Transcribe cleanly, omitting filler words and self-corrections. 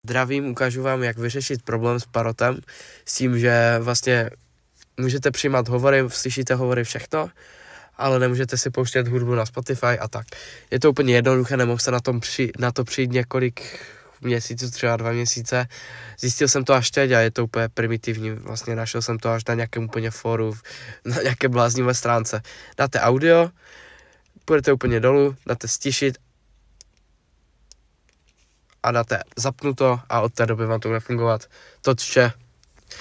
Zdravím, ukážu vám, jak vyřešit problém s parotem, s tím, že vlastně můžete přijímat hovory, slyšíte hovory všechno, ale nemůžete si pouštět hudbu na Spotify a tak. Je to úplně jednoduché, nemohl se na to přijít několik měsíců, třeba 2 měsíce. Zjistil jsem to až teď a je to úplně primitivní, vlastně našel jsem to až na nějakém úplně fóru, na nějaké bláznivé stránce. Dáte audio, půjdete úplně dolů, dáte stišit a dáte zapnuto a od té doby vám to bude fungovat. To vše.